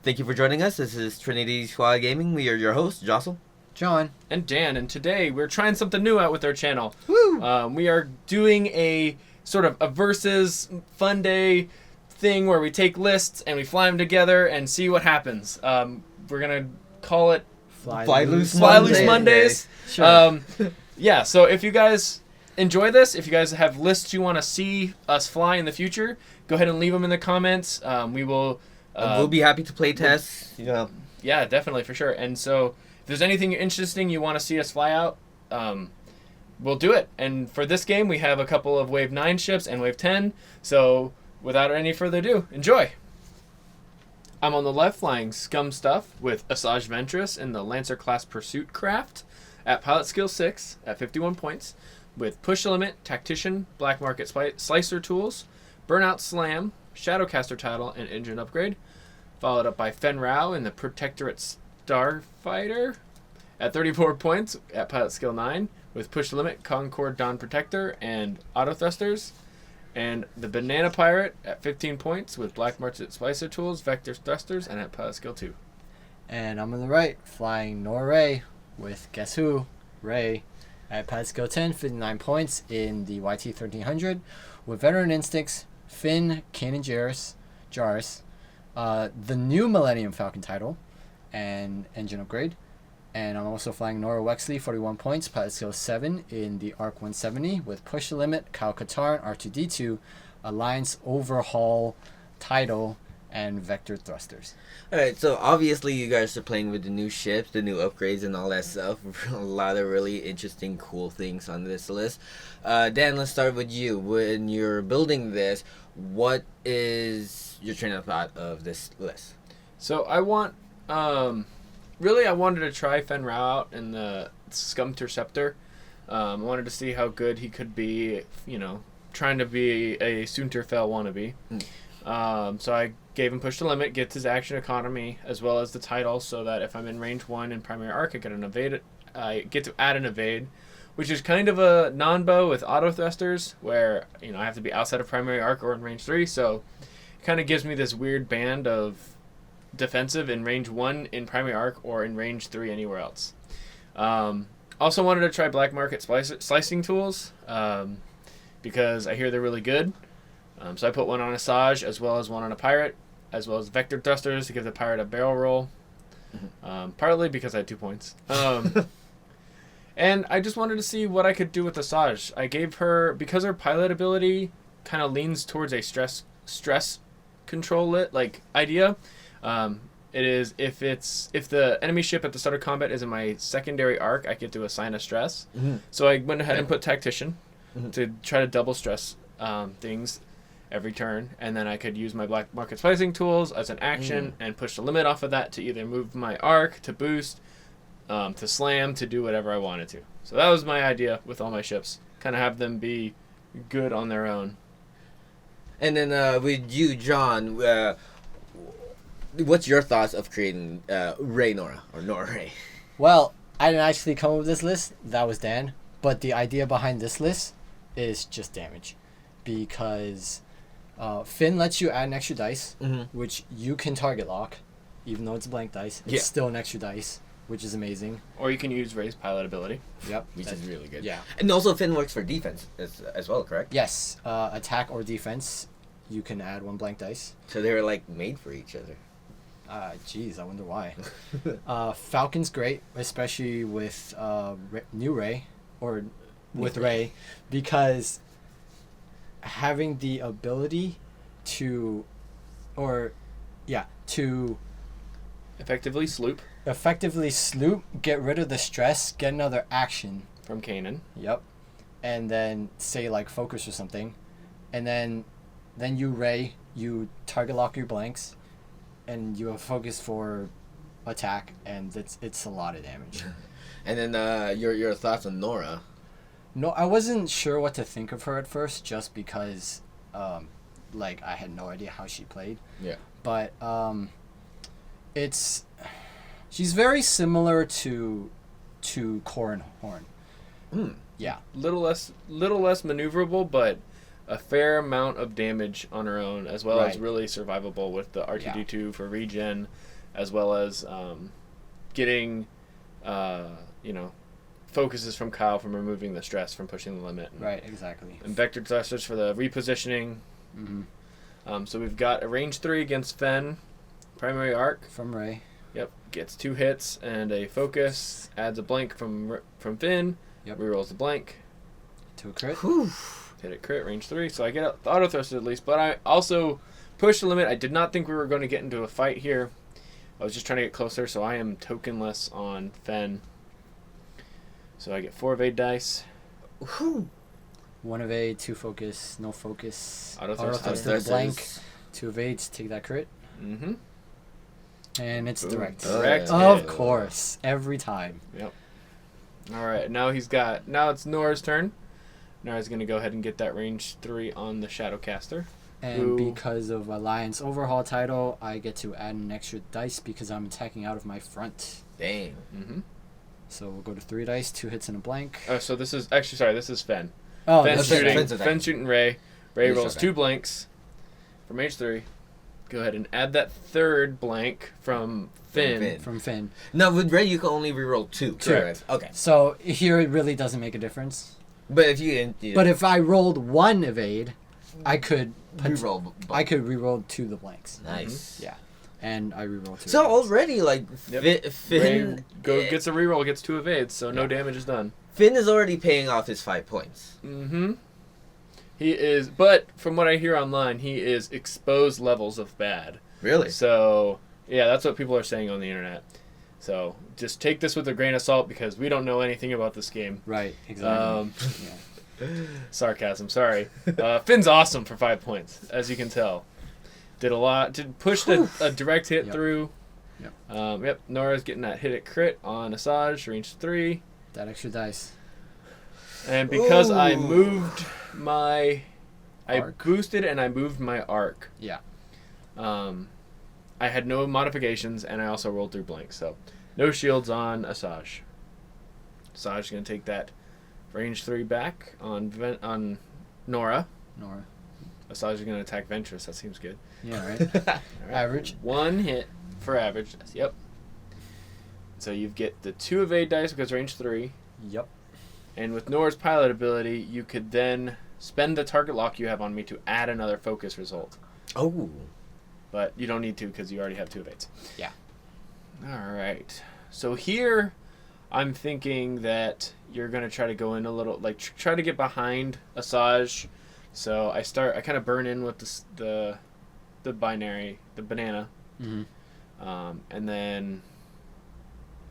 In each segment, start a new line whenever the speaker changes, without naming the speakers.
Thank you for joining us. This is Trinity Squad Gaming. We are your hosts, Jocelyn,
John,
and Dan, and today we're trying something new out with our channel.
Woo!
We are doing a sort of a versus fun day thing where we take lists and we fly them together and see what happens. We're gonna call it
Fly Loose
Mondays.
Sure.
Yeah, so if you guys enjoy this, if you guys have lists you want to see us fly in the future, go ahead and leave them in the comments. We will.
We'll be happy to play tests.
Yeah, definitely, for sure. And so if there's anything interesting you want to see us fly out, we'll do it. And for this game, we have a couple of Wave 9 ships and Wave 10. So without any further ado, enjoy. I'm on the left flying Scum Stuff with Asajj Ventress in the Lancer class Pursuit Craft at Pilot Skill 6 at 51 points with Push Limit, Tactician, Black Market Slicer Tools, Burnout Slam, Shadowcaster Title, and Engine Upgrade. Followed up by Fenn in the Protectorate Starfighter at 34 points at Pilot Skill 9 with Push Limit, Concord Dawn Protector, and Auto Thrusters. And the Banana Pirate at 15 points with Black Market Slicer Tools, Vector Thrusters, and at Pilot Skill 2.
And I'm on the right, flying Norra with Guess Who? Ray at Pilot Skill 10, 59 points in the YT 1300 with Veteran Instincts, Fenn, Cannon Jarrus, the new Millennium Falcon title, and Engine Upgrade. And I'm also flying Norra Wexley, 41 points, Pilot Skill 7 in the ARC 170 with Push the Limit, Kyle Katarn, R2D2, Alliance Overhaul title, and Vector Thrusters.
Alright, so obviously you guys are playing with the new ships, the new upgrades, and all that stuff. A lot of really interesting, cool things on this list. Dan, let's start with you. When you're building this, what is your train of thought of this list?
So I want, really I wanted to try Fenn out in the Scum Interceptor. I wanted to see how good he could be, trying to be a Sunterfell wannabe. So I gave him Push the Limit, gets his action economy, as well as the title, so that if I'm in range 1 in primary arc, I get to add an evade, which is kind of a non-bow with auto thrusters, where I have to be outside of primary arc or in range 3, so it kind of gives me this weird band of defensive in range 1 in primary arc or in range 3 anywhere else. Also wanted to try Black Market Slicing Tools, because I hear they're really good. So I put one on Asajj, as well as one on a pirate, as well as Vector Thrusters to give the pirate a barrel roll. Partly because I had 2 points. And I just wanted to see what I could do with Asajj. I gave her, because her pilot ability kind of leans towards a stress control idea. It is if the enemy ship at the start of combat is in my secondary arc, I get to assign a stress. So I went ahead and put Tactician to try to double stress things every turn, and then I could use my Black Market Slicing Tools as an action and push the limit off of that to either move my arc, to boost, to slam, to do whatever I wanted to. So that was my idea with all my ships. Kind of have them be good on their own.
And then with you, John, what's your thoughts of creating Ray Norra, or Norra Ray?
Well, I didn't actually come up with this list. That was Dan. But the idea behind this list is just damage. Because Fenn lets you add an extra dice, which you can target lock, even though it's a blank dice. It's still an extra dice, which is amazing.
Or you can use Ray's pilot ability.
Yep.
Which is really good.
Yeah.
And also Fenn works for defense as well, correct?
Yes. Attack or defense, you can add 1 blank dice.
So they were made for each other.
Geez, I wonder why. Falcon's great, especially with new Ray, or with Ray, because having the ability to
Effectively sloop
get rid of the stress, get another action
from Kanan.
Yep. And then say focus or something, and then you Ray, you target lock your blanks, and you have focus for attack, and it's a lot of damage.
And then your thoughts on Norra?
No, I wasn't sure what to think of her at first, just because I had no idea how she played.
Yeah.
But she's very similar to Corin Horn.
Mm.
Yeah.
Little less maneuverable, but a fair amount of damage on her own, as well as
Right.
really survivable with the R2D2 for regen, as well as getting, focuses from Kyle from removing the stress from pushing the limit.
Right, exactly.
And Vector Thrusters for the repositioning.
Mm-hmm.
So we've got a range 3 against Fenn, primary arc.
From Ray.
Yep, gets 2 hits and a focus. Adds a blank from Finn.
Yep.
Rerolls the blank.
To a crit.
Whew.
Hit it crit, range 3. So I get the auto thrust at least. But I also pushed the limit. I did not think we were going to get into a fight here. I was just trying to get closer, so I am tokenless on Fenn. So I get 4 evade dice.
Whew.
1 evade, 2 focus, no focus.
Auto
Auto
thrust.
thrust to the blank. 2 evades, take that crit.
Mm-hmm.
And it's
Boom.
direct.
Direct
Of
hit.
course. Every time.
Yep. Alright, now it's Norra's turn. Norra's going to go ahead and get that range 3 on the Shadowcaster.
And
Ooh.
because of Alliance Overhaul title, I get to add an extra dice because I'm attacking out of my front.
Dang.
Mm-hmm.
So we'll go to 3 dice, 2 hits and a blank.
So this is, actually, sorry, this is Fenn.
Oh,
Fenn
that's
shooting,
Fenn's attacking.
Fenn shooting Ray. Ray
He's
rolls
okay.
2 blanks from H3. Go ahead and add that 3rd blank from Finn.
Finn.
from Finn.
No, with Ray you can only reroll 2.
Correct.
Okay.
So here it really doesn't make a difference.
But if you
But if I rolled 1 evade, I could
reroll,
I could reroll 2 the blanks.
nice.
Yeah. And I reroll 2.
So
evades.
already like
Yep.
Finn
Gets a reroll, gets 2 evades, so no
Yeah.
damage is done.
Finn is already paying off his 5 points.
Mm-hmm. He is, but from what I hear online, he is exposed levels of bad.
Really?
So, yeah, that's what people are saying on the internet. So, just take this with a grain of salt because we don't know anything about this game.
Right, exactly. Yeah.
Sarcasm, sorry. Finn's awesome for 5 points, as you can tell. Did a lot. Pushed a direct hit
Yep.
through.
Yep.
Nora's getting that hit at crit on Asajj, range 3.
That extra dice.
And because I
Ooh.
moved I
Arc.
boosted and I moved my arc.
Yeah.
I had no modifications, and I also rolled through blanks, so no shields on Asajj. Asajj is going to take that range 3 back on Norra.
Norra.
Asajj is going to attack Ventress. That seems good.
Yeah, right.
All right.
Average.
1 hit for average. Yep. So you get the 2 evade dice because range 3.
Yep.
And with Norra's pilot ability, you could then spend the target lock you have on me to add another focus result.
Oh.
But you don't need to because you already have 2 evades.
Yeah.
Alright. So here, I'm thinking that you're going to try to go in a little, like, try to get behind Asajj. So I kind of burn in with the binary, the banana.
Mm-hmm.
And then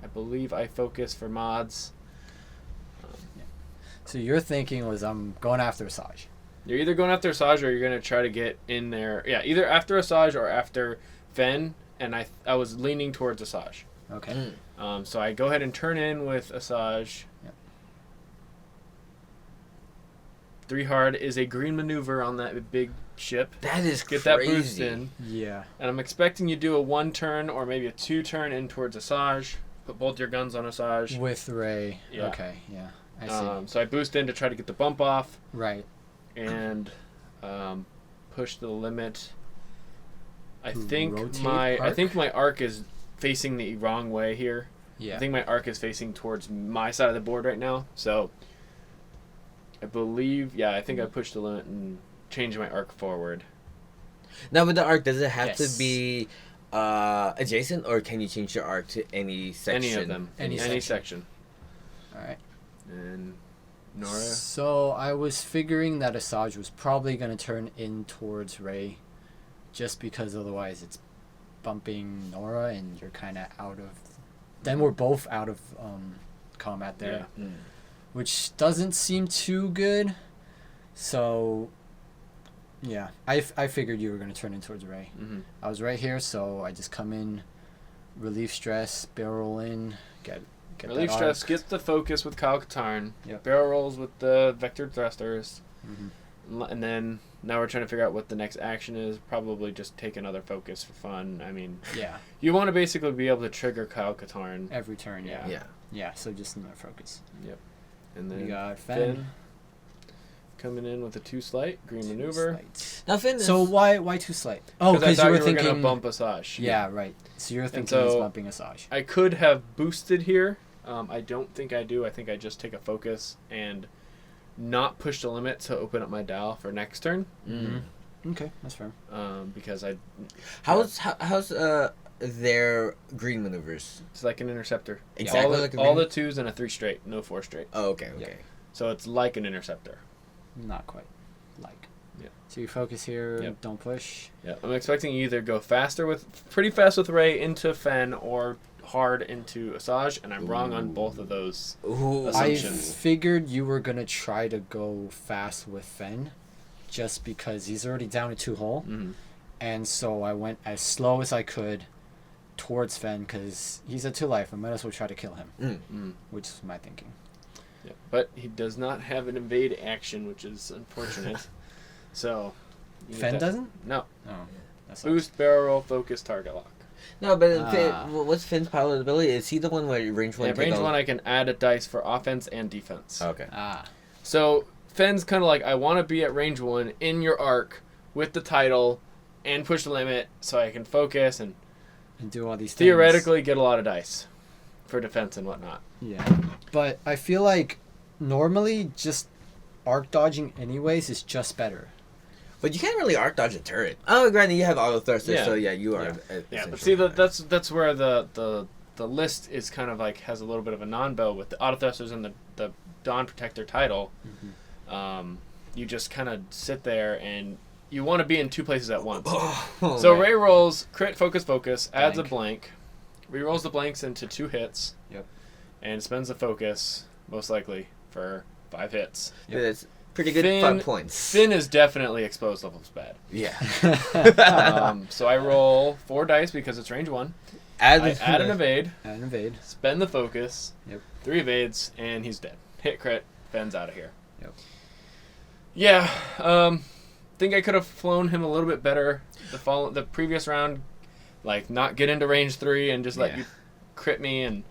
I believe I focus for mods.
So your thinking was I'm going after Asajj.
You're either going after Asajj or you're going to try to get in there. Yeah, either after Asajj or after Fenn. And I was leaning towards Asajj.
Okay.
So I go ahead and turn in with Asajj.
Yep.
3 hard is a green maneuver on that big ship.
That is
Get
crazy.
that boost in.
Yeah.
And I'm expecting you to do a 1 turn or maybe a 2 turn in towards Asajj. Put both your guns on Asajj.
With Ray.
Yeah.
Okay. Yeah. I see.
So I boost in to try to get the bump off
Right.
and push the limit. I think
Rotate
my
arc?
arc is facing the wrong way here.
Yeah.
I think my arc is facing towards my side of the board right now. So I believe, I think I pushed the limit and changed my arc forward.
Now with the arc, does it have
Yes.
to be adjacent, or can you change your arc to any section?
Any of them.
Any
section.
All right.
And Norra.
So I was figuring that Asajj was probably going to turn in towards Ray, just because otherwise it's bumping Norra and you're kind of out of. Then we're both out of combat there,
Yeah.
which doesn't seem too good. So, yeah, I figured you were going to turn in towards Ray.
Mm-hmm.
I was right here, so I just come in, relief stress, barrel in, get
Relief
that
stress
arc.
gets the focus with Kyle Katarn.
Yep.
Barrel rolls with the vector thrusters.
Mm-hmm.
And then now we're trying to figure out what the next action is. Probably just take another focus for fun. I mean,
Yeah,
you want to basically be able to trigger Kyle Katarn.
every turn. Yeah.
Yeah.
Yeah. So just another focus.
And then
We got
Fenn
Fenn.
coming in with a 2 slight. Green maneuver.
Now, Finn.
So why too slight? Oh,
I
because
thought
you were
were
thinking
going to bump Asajj.
Yeah, right. So you're thinking
so
he's bumping Asajj.
I could have boosted here. I don't think I do. I think I just take a focus and not push the limit to open up my dial for next turn.
Okay, that's fair.
Because I.
How's their green maneuvers?
It's like an interceptor.
Exactly
All, all the 2s and a 3 straight, no 4 straight.
Oh, okay.
Yeah.
So it's like an interceptor.
Not quite. Like.
Yeah.
So you focus here,
Yep.
don't push.
Yeah, I'm expecting you either go pretty fast with Ray into Fenn or hard into Asajj, and I'm wrong on both of those.
Ooh.
I
Assumptions.
figured you were going to try to go fast with Fenn just because he's already down a 2-hole.
Mm-hmm.
And so I went as slow as I could towards Fenn because he's a 2-life. I might as well try to kill him, which is my thinking.
Yeah, but he does not have an invade action, which is unfortunate. So. you
Fenn
get that-
doesn't?
No.
Oh, that's
Boost, barrel roll, focus, target lock.
No, but what's Finn's power ability? Is he the one where range 1?
Yeah, range 1, I can add a dice for offense and defense.
Okay.
So Fenn's kind of like, I want to be at range 1 in your arc with the title and push the limit so I can focus and
do all these things.
theoretically get a lot of dice for defense and whatnot.
Yeah. But I feel like normally just arc dodging anyways is just better.
But you can't really arc dodge a turret. Oh, granted, you have auto thrusters,
Yeah.
so yeah, you are.
Yeah, but see, that's where the list is kind of like has a little bit of a non-bow with the auto thrusters and the Dawn Protector title. You just kind of sit there and you want to be in 2 places at once. So Ray rolls crit, focus, adds a blank, rerolls the blanks into 2 hits.
Yep.
And spends the focus most likely for 5 hits.
Yeah, that's pretty good.
Finn-
5 points.
Finn is definitely exposed levels bad.
Yeah.
So I roll 4 dice because it's range 1.
Add
an evade.
And invade.
Spend the focus.
Yep.
3 evades, and he's dead. Hit crit. Fenn's out of here.
Yep.
Yeah. Think I could have flown him a little bit better the previous round, like not get into range 3 and just let you crit me and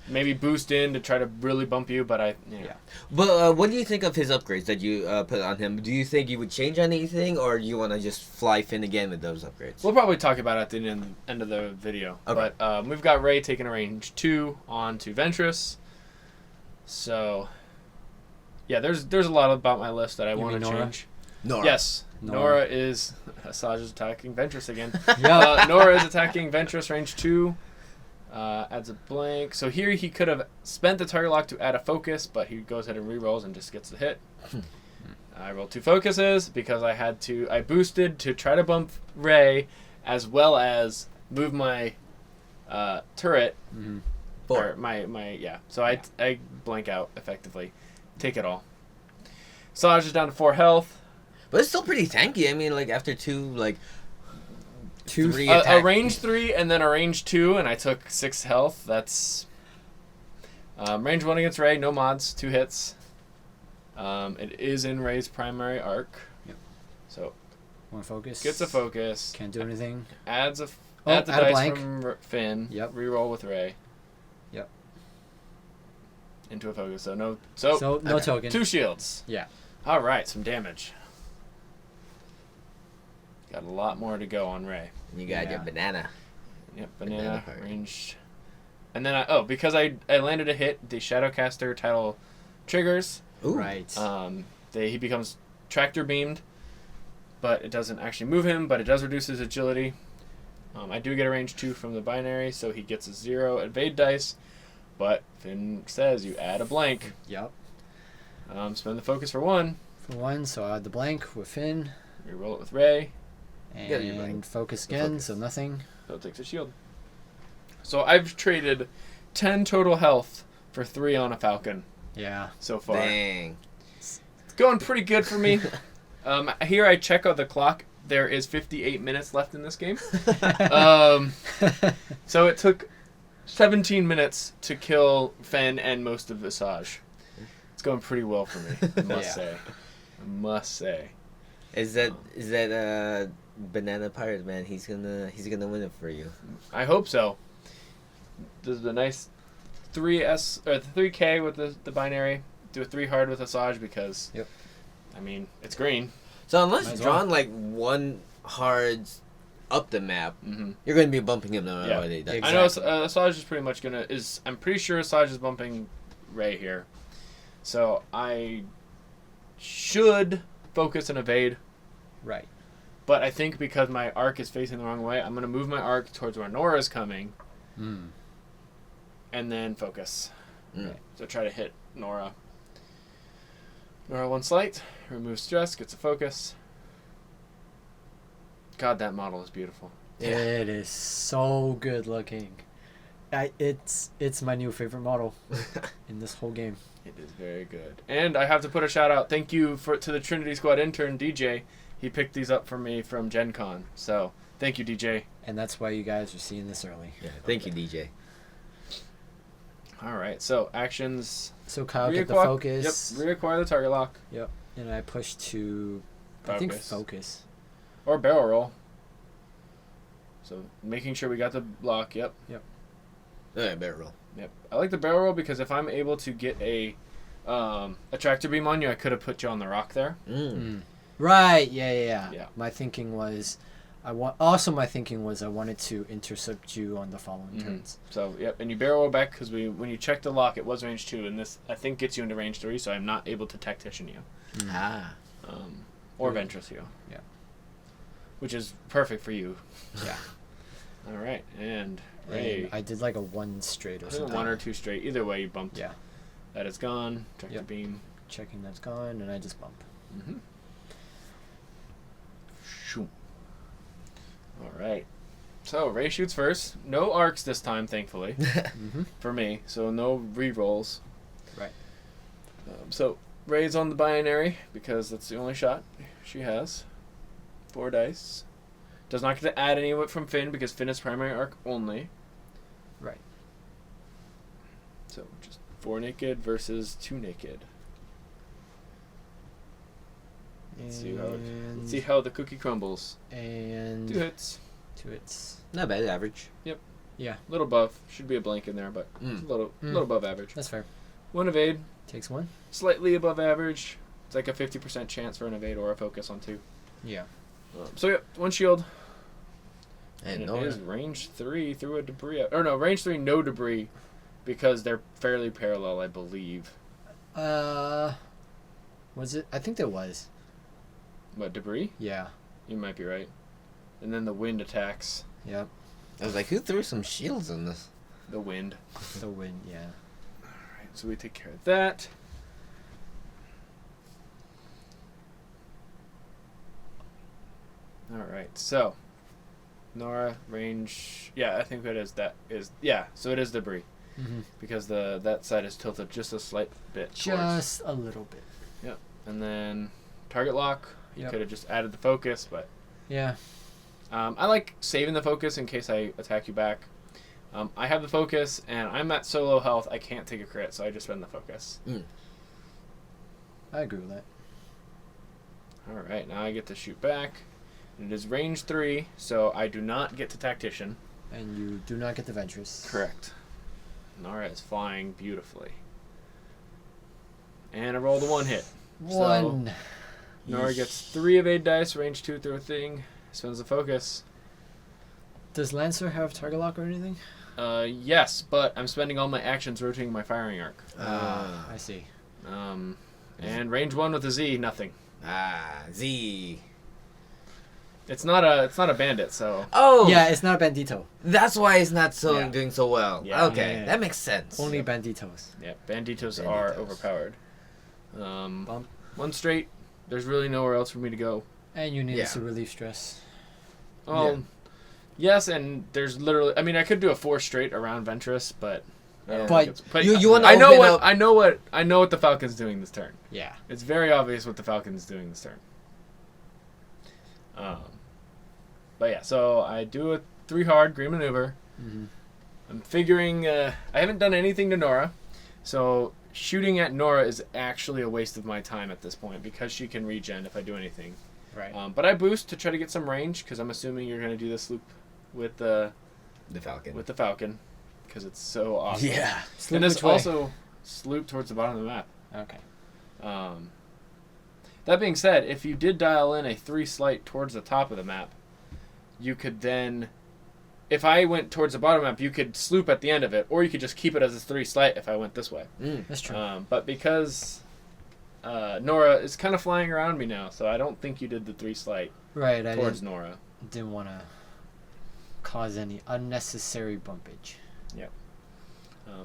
maybe boost in to try to really bump you. But
But what do you think of his upgrades that you put on him? Do you think you would change anything, or do you want to just fly Finn again with those upgrades?
We'll probably talk about it at the end of the video.
Okay.
But we've got Ray taking a range 2 on to Ventress. So, yeah, there's a lot about my list that I want to
mean Norra?
change.
Norra.
Yes,
Norra.
Norra is... Asajj is attacking Ventress again.
Yeah.
Norra is attacking Ventress range 2. Adds a blank. So here he could have spent the target lock to add a focus, but he goes ahead and rerolls and just gets the hit. I rolled 2 focuses because I boosted to try to bump Ray as well as move my turret.
4.
Or So I blank out effectively. Take it all. Asajj is down to 4 health.
But it's still pretty tanky. I mean, like after 2, like 3
A
attack.
range 3 and then a range 2, and I took 6 health. That's range 1 against Ray, no mods, 2 hits. It is in Ray's primary arc.
Yep.
So
1 focus.
gets a focus.
Can't do anything.
Adds a
add a
dice
blank.
from Finn.
Yep.
Reroll with Ray.
Yep.
Into a focus. So
No
okay.
token.
2 shields.
Yeah.
All right, some damage. Got a lot more to go on Ray.
You got your banana.
Yep,
Banana
banana
party.
range. And then because I landed a hit, the Shadowcaster title triggers.
Ooh.
Right.
He becomes tractor beamed, but it doesn't actually move him, but it does reduce his agility. I do get a range 2 from the binary, so he gets a 0 evade dice, but Finn says you add a blank.
Yep.
Spend the focus for 1.
For 1, so I add the blank with Finn.
Reroll it with Ray,
Yeah, you're right.
And focus
The
again,
focus.
so nothing.
so it takes a shield. So I've traded 10 total health for 3 on a Falcon
Yeah.
so far.
Dang.
It's going pretty good for me. Here I check out the clock. There is 58 minutes left in this game. So it took 17 minutes to kill Fenn and most of Asajj. It's going pretty well for me, I must
Yeah.
say. I must say.
Is that banana pirate man? He's gonna win it for you.
I hope so. This is a nice 3K with the binary. Do a 3 hard with Asajj because
Yep.
I mean, it's green.
So unless
Might
you've
as well.
drawn like one hard up the map,
Mm-hmm.
you're going to be bumping him no matter
Yeah.
what he does.
I know
Exactly.
Asajj is pretty much gonna is. I'm pretty sure Asajj is bumping Ray here, so I should focus and evade.
Right.
But I think because my arc is facing the wrong way, I'm gonna move my arc towards where Norra is coming,
Mm.
and then focus.
Mm.
So try to hit Norra. Norra one slight, remove stress, gets a focus. God, that model is beautiful.
Yeah.
It is so good looking. It's my new favorite model in this whole game.
It is very good. And I have to put a shout out. Thank you to the Trinity Squad intern, DJ. He picked these up for me from Gen Con. So, thank you, DJ.
And that's why you guys are seeing this early.
Yeah, thank you, DJ.
All right, so actions.
So Kyle get the
Reacquire-
focus.
Yep, reacquire the target lock.
And I push to, I think, focus.
Or barrel roll. So, making sure we got the block. Yep.
Alright, barrel roll.
Yep. I like the barrel roll because if I'm able to get a tractor beam on you, I could have put you on the rock there.
Right. Yeah.
Yeah.
My thinking was, my thinking was I wanted to intercept you on the following
Mhm.
turns.
So, yep, and you barrel roll back because when you check the lock, it was range 2, and this, I think, gets you into range 3, so I'm not able to tactician you.
Ah.
Or
Yeah.
Ventress you.
Yeah.
Which is perfect for you.
Yeah.
All right, and Ray.
And I did like a 1 straight or
I think
something.
1 or 2 straight. Either way, you bumped.
Yeah.
That is gone. Tractor
Yep.
beam.
Checking that's gone, and I just bump.
Mm-hmm. Shoom. All right. So Ray shoots first. No arcs this time, thankfully,
Mm-hmm.
for me. So no re-rolls.
Right.
So Ray's on the binary because that's the only shot she has. 4 dice. Does not get to add any of it from Finn because Finn is primary arc only.
Right.
So just 4 naked versus 2 naked. Let's see how the cookie crumbles.
And
2 hits.
2 hits.
Not bad, average.
Yeah,
Little above. Should be a blank in there, but it's a little above average.
that's fair.
1 evade.
Takes 1.
Slightly above average. It's like a 50% chance for an evade or a focus on 2.
Yeah.
So yeah, 1 shield.
And
And
no,
it is range 3 through a debris. Or no, range 3 no debris, because they're fairly parallel, I believe.
Was it? I think there was.
What, debris?
Yeah.
You might be right. And then the wind attacks.
Yep.
I was like, who threw some shields in this?
The wind.
The wind. Yeah.
Alright, so we take care of that. Alright, so Norra range, yeah, I think so it is debris
Mm-hmm.
because that side is tilted just a slight bit towards.
Just a little bit.
And then target lock, you
Yep.
could have just added the focus, but
Yeah.
I like saving the focus in case I attack you back. I have the focus and I'm at so low health I can't take a crit, so I just spend the focus.
I agree with that.
Alright, now I get to shoot back. It is range 3, so I do not get to tactician.
And you do not get the Ventress.
Correct. Norra is flying beautifully. And I rolled a 1 hit.
1.
Norra gets 3 evade dice, range 2 through a thing, spends the focus.
Does Lancer have target lock or anything?
Yes, but I'm spending all my actions rotating my firing arc.
I see.
And range 1 with a Z, nothing.
Z.
It's not a bandit, so
Oh!
Yeah, it's not a Bandito.
That's why it's not
Yeah.
doing so well.
Yeah.
Okay,
Yeah.
that makes sense.
Only Banditos.
yeah, banditos are
Banditos.
overpowered.
Bump.
1 straight. There's really nowhere else for me to go.
And you need
Yeah.
us to relieve stress.
Oh, yes, and there's literally. I mean, I could do a 4 straight around Ventress, but. I don't
But
think it's-
you wanna
I know
open
what
up-
I know what the Falcon's doing this turn.
Yeah.
It's very obvious what the Falcon's doing this turn. But yeah, so I do a 3 hard green maneuver.
Mm-hmm.
I'm figuring I haven't done anything to Norra, so shooting at Norra is actually a waste of my time at this point because she can regen if I do anything.
Right.
But I boost to try to get some range because I'm assuming you're going to do this loop with the
Falcon.
Falcon because it's so awesome.
Yeah.
And
Which
this
way?
also sloop towards the bottom of the map.
Okay.
That being said, if you did dial in a 3 slight towards the top of the map, you could then, if I went towards the bottom map, you could sloop at the end of it, or you could just keep it as a 3 slight if I went this way.
That's true.
But because Norra is kind of flying around me now, so I don't think you did the 3 slight
Right, I
towards Norra.
didn't want to cause any unnecessary bumpage.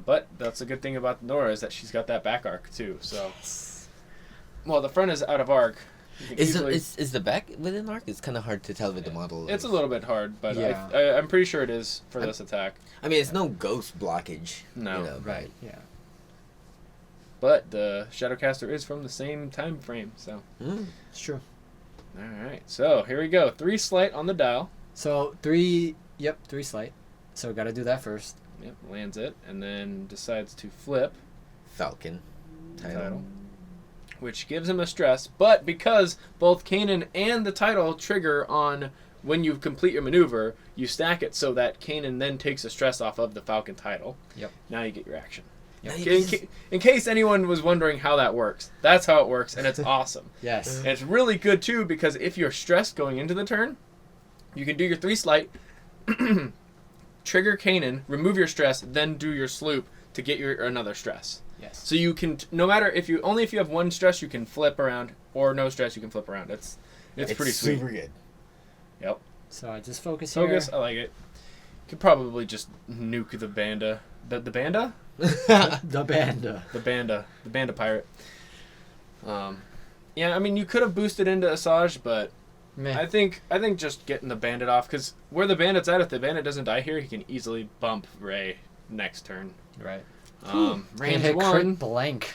But that's a good thing about Norra is that she's got that back arc too. So, well, the front is out of arc. You can
Is the back within arc? It's kind of hard to tell with the model.
It's a little bit hard, but
Yeah.
I'm pretty sure it is for this attack.
I mean, it's no ghost blockage.
No.
You know,
Right, yeah.
But the Shadowcaster is from the same time frame, so.
It's true.
All right, so here we go. 3 slight on the dial.
So 3 slight. So got to do that first.
Yep, lands it, and then decides to flip
Falcon title.
which gives him a stress. But because both Kanan and the title trigger on when you complete your maneuver, you stack it so that Kanan then takes a stress off of the Falcon title.
Yep.
Now you get your action.
Now
In case anyone was wondering how that works, that's how it works, and it's awesome.
Yes.
And it's really good, too, because if you're stressed going into the turn, you can do your 3 slight, trigger Kanan, remove your stress, then do your sloop to get your another stress.
Yes.
So you can, no matter if you have one stress, you can flip around, or no stress, you can flip around. It's pretty sweet.
Super good.
Yep.
So I just focus
Focus,
here.
I like it. Could probably just nuke the Banda. The Banda?
The Banda.
The Banda pirate. Yeah, I mean, you could have boosted into Asajj, but
Meh.
I think just getting the Bandit off, because where the Bandit's at, if the Bandit doesn't die here, he can easily bump Ray next turn.
Right.
Range
hit
1
crit blank.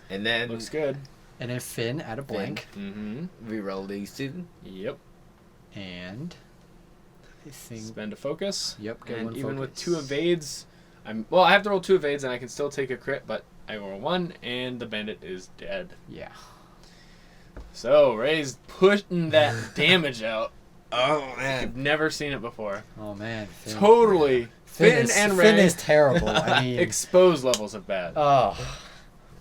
And then
looks good.
And then Finn at a blank.
Mm-hmm.
we roll these two.
Yep.
And I think.
Spend a focus.
Yep. Get
And
one
even with
focus.
2 evades, I have to roll 2 evades, and I can still take a crit, but I roll 1, and the Bandit is dead.
Yeah.
So Ray's putting that damage out.
Oh
I've
man.
never seen it before.
Oh man. Finn.
Totally. Finn and Ray
Finn is terrible. I mean.
expose levels of bad.
Oh.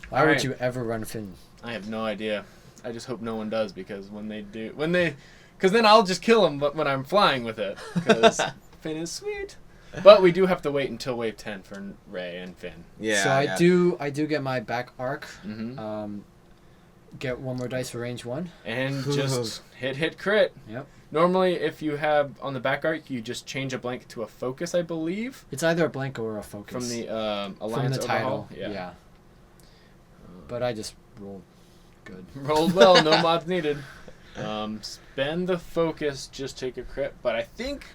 Why would
Alright.
you ever run Finn?
I have no idea. I just hope no one does, because because then I'll just kill him when I'm flying with it, because Finn is sweet. But we do have to wait until wave 10 for Ray and Finn.
Yeah.
So
yeah.
I do get my back arc.
Mm-hmm.
Get 1 more dice for range 1.
And just hit crit.
Yep.
Normally, if you have on the back arc, you just change a blank to a focus, I believe,
It's either a blank or a focus.
from the
From
Alliance
the
Overhaul.
title. Yeah. But I just rolled good.
Rolled well, no mods needed. Spend the focus, just take a crit. But I think,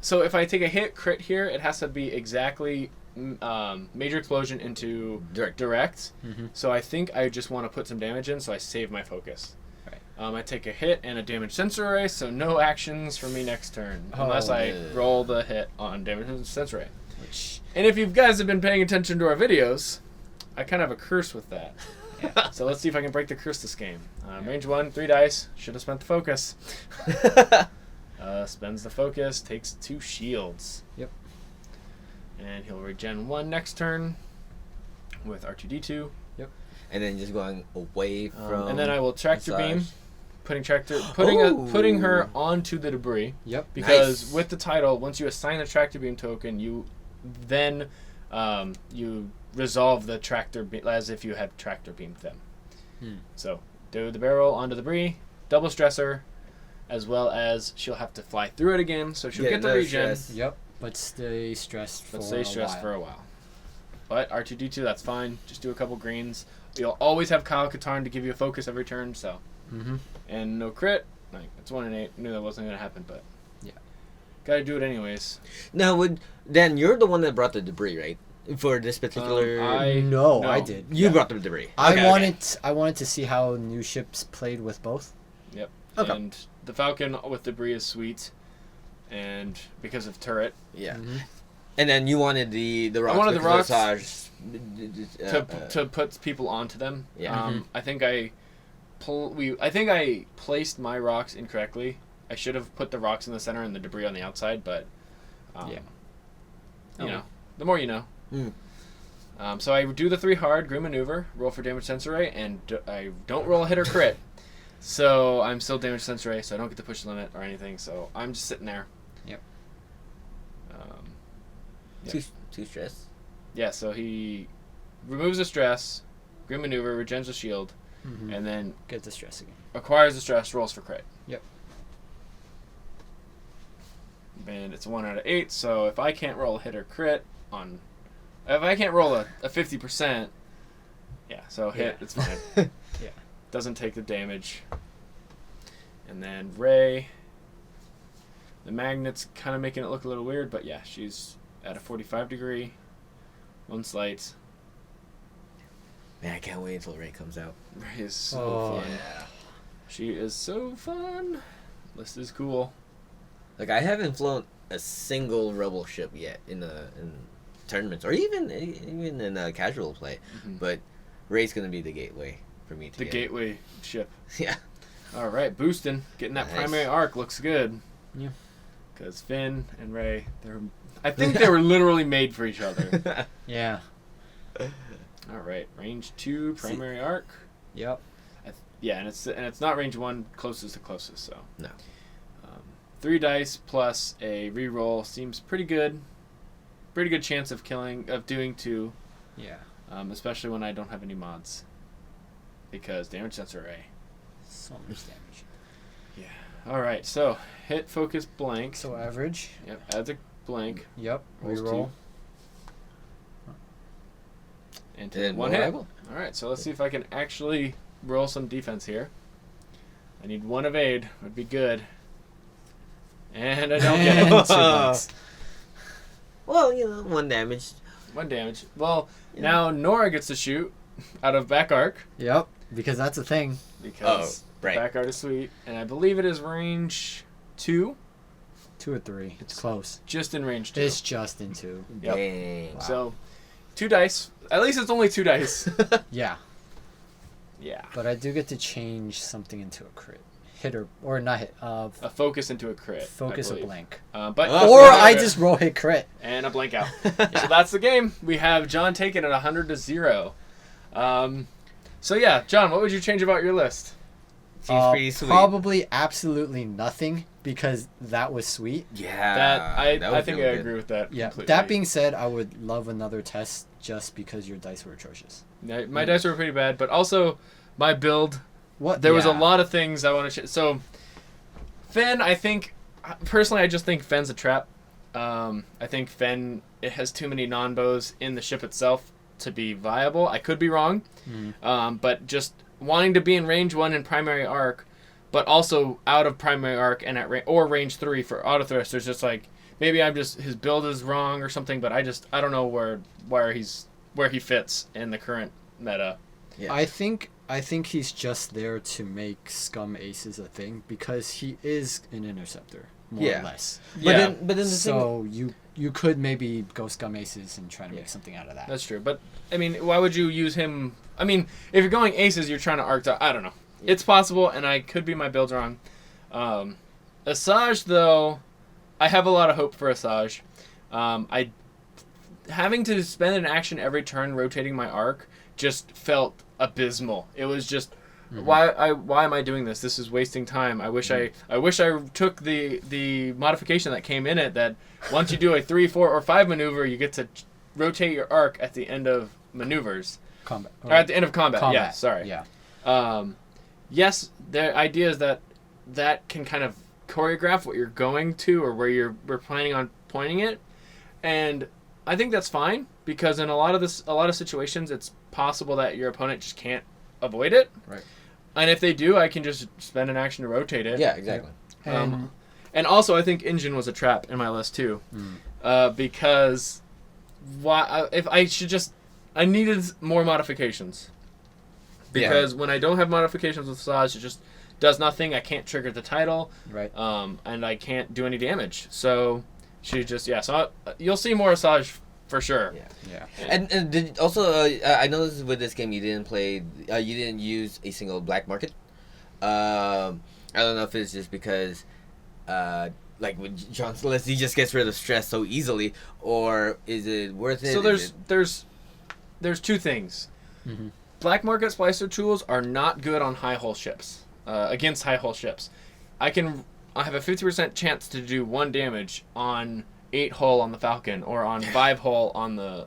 so if I take a hit crit here, it has to be exactly major explosion into direct.
Mm-hmm.
So I think I just want to put some damage in, so I save my focus.
Right.
I take a hit and a damage sensor array, so no actions for me next turn,
Oh,
unless I
yeah.
roll the hit on damage sensor array.
Which.
And if you guys have been paying attention to our videos, I kind of have a curse with that. So let's see if I can break the curse this game. Range 1, 3 dice. Should have spent the focus. Spends the focus, takes 2 shields.
Yep.
And he'll regen 1 next turn with R2D2.
And then just going away from.
And then I will tractor beam,
Asajj.
putting her onto the debris.
Yep.
Because
Nice.
with the title, once you assign the tractor beam token, you then you resolve the tractor beam as if you had tractor beamed them. So do the barrel onto the debris, double stressor, as well as she'll have to fly through it again, so she'll get the
another
regen.
stress.
Yep. But stay stressed for
But stay stressed
a while.
for a while. But R2D2, that's fine. Just do a couple greens. You'll always have Kyle Katarn to give you a focus every turn, so.
Mm-hmm.
And no crit. Like, it's 1 in 8. Knew that wasn't going to happen, but.
Yeah.
Gotta do it anyways.
Now, Dan, you're the one that brought the debris, right? For this particular.
No,
no.
I did.
You
Yeah.
brought the debris.
I
Okay,
wanted to see how new ships played with both.
Yep.
Okay.
And the Falcon with debris is sweet. And because of turret.
Yeah.
Mm-hmm.
And then you wanted the rocks.
I wanted the
because
rocks
Asajj,
to put people onto them.
Yeah.
Mhm.
I think I placed my rocks incorrectly. I should have put the rocks in the center and the debris on the outside, but
Yeah.
you know, the more you know. So I do the 3 hard, Grim Maneuver, roll for damage sense array, and I don't roll a hit or crit. So I'm still damage sense array, so I don't get to push the limit or anything. So I'm just sitting there.
Yep.
Two stress.
Yeah, so he removes the stress, Grim Maneuver, regens the shield, and then
Get the stress again.
acquires the stress, rolls for crit.
Yep.
And it's 1 out of 8, so if I can't roll a hit or crit if I can't roll a 50%, so hit, it's fine.
Yeah.
Doesn't take the damage. And then Ray, the magnet's kind of making it look a little weird, but yeah, she's at a 45 degree, 1 slight.
Man, I can't wait until Ray comes out.
Ray is so fun.
Yeah.
She is so fun. List is cool.
Like, I haven't flown a single rebel ship yet in tournaments, or even in casual play. But Ray's gonna be the gateway for me to
The
get
gateway ship.
Yeah.
All right, boosting, getting that
Nice.
primary arc looks good.
Yeah.
Because Finn and Ray, I think they were literally made for each other.
Yeah.
All right, range 2 primary arc.
Yep.
Yeah, and it's not range 1 closest to closest, so.
No.
3 dice plus a reroll seems pretty good. Pretty good chance of doing 2.
Yeah.
Especially when I don't have any mods. Because damage sense array.
So much damage.
Yeah. All right, so hit, focus, blank.
So average.
Yep, adds a blank.
Yep.
Rolls
Reroll.
2. And
And
1
more
hit.
rival.
All right, so let's see if I can actually roll some defense here. I need 1 evade. Would be good. And I don't get
And
it.
2 blanks.
Well, 1 damage.
1 damage. Well,
Yeah.
now Norra gets to shoot out of back arc
Yep. Because that's a thing.
because
right.
back arc is sweet, and I believe it is range 2.
2 or 3. It's close.
Just in range 2.
It's just in 2.
Yep.
Dang.
Wow.
So 2 dice. At least it's only 2 dice.
Yeah.
Yeah.
But I do get to change something into a crit. Hit or not hit.
A focus into a crit.
Focus
I
a
believe.
blank.
But
Or I just roll hit crit.
and a blank out. So that's the game. We have John taken at 100-0. So yeah, John, what would you change about your list?
Seems pretty sweet.
Probably absolutely nothing because that was sweet.
Yeah.
That I
would
think I
feel good.
agree with that.
Yeah.
Completely.
That being said, I would love another test just because your dice were atrocious.
My dice were pretty bad, but also my build.
What?
There was a
Yeah.
lot of things I want to. So, Fenn, I think personally, I just think Fenn's a trap. I think Fenn has too many non-bows in the ship itself to be viable. I could be wrong, but just wanting to be in range 1 in primary arc, but also out of primary arc and at or range 3 for auto thrusters. Just like maybe his build is wrong or something, but I don't know where he fits in the current meta.
Yeah.
I think he's just there to make scum aces a thing because he is an interceptor, more
Yeah.
or less.
Yeah.
But then the thing.
So you could maybe go scum aces and try to make something out of that.
That's true, but I mean, why would you use him? I mean, if you're going aces, you're trying to arc. I don't know. It's possible, and I could be my build wrong. Asajj, though, I have a lot of hope for Asajj. I having to spend an action every turn rotating my arc just felt abysmal. It was just why am I doing this? This is wasting time. I wish I took the modification that came in it that once you do a 3, 4, or 5 maneuver, you get to rotate your arc at the end of maneuvers.
Combat.
Or at the end of combat. Yeah, sorry.
Yeah.
Yes, the idea is that can kind of choreograph what you're going to or where we're planning on pointing it, and I think that's fine because in a lot of situations it's possible that your opponent just can't avoid it.
Right.
And if they do, I can just spend an action to rotate it.
Yeah, exactly.
And also, I think engine was a trap in my list too, because I needed more modifications. Because when I don't have modifications with Asajj, it just does nothing. I can't trigger the title,
Right.
and I can't do any damage. So she just So you'll see more Asajj for sure.
Yeah.
Yeah.
And did also I noticed with this game you didn't use a single black market. I don't know if it's just because like with John Celeste, he just gets rid of stress so easily, or is it worth it?
So there's there's two things.
Mm-hmm.
Black market splicer tools are not good on high hull ships. Against high hull ships, I have a 50% chance to do 1 damage on 8 hull on the Falcon or on 5 hull on the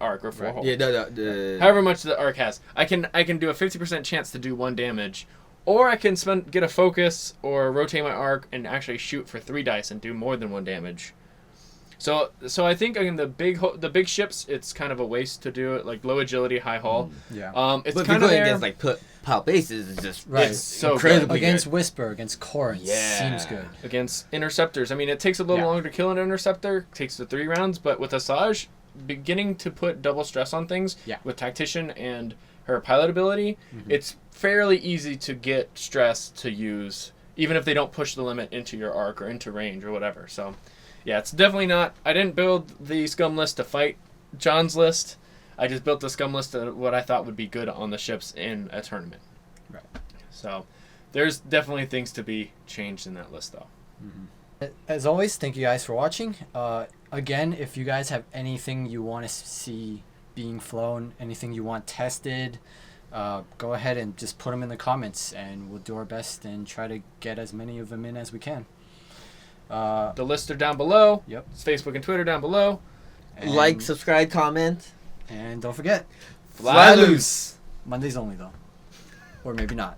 Arc or 4 hull.
Yeah, no.
However much the Arc has, I can do a 50% chance to do 1 damage, or I can get a focus or rotate my Arc and actually shoot for 3 dice and do more than 1 damage. So I think in the big ships, it's kind of a waste to do it, like low agility, high hull.
Yeah.
It's
But
kind
if
of
you're going against like PAL bases, it's just
Right.
it's
So
incredibly
Against
good.
Whisper, against Corinth, seems good.
against interceptors. I mean, it takes a little
Yeah.
longer to kill an interceptor. It takes the 3 rounds, but with Asajj beginning to put double stress on things with tactician and her pilot ability, it's fairly easy to get stress to use, even if they don't push the limit into your arc or into range or whatever. So, yeah, it's definitely not. I didn't build the scum list to fight John's list. I just built the scum list to what I thought would be good on the ships in a tournament.
Right.
So, there's definitely things to be changed in that list, though.
As always, thank you guys for watching. Again, if you guys have anything you want to see being flown, anything you want tested, go ahead and just put them in the comments, and we'll do our best and try to get as many of them in as we can.
The lists are down below.
Yep.
It's Facebook and Twitter down below.
And,
Like, subscribe, comment.
and don't forget,
Fly loose!
Mondays only though, or maybe not.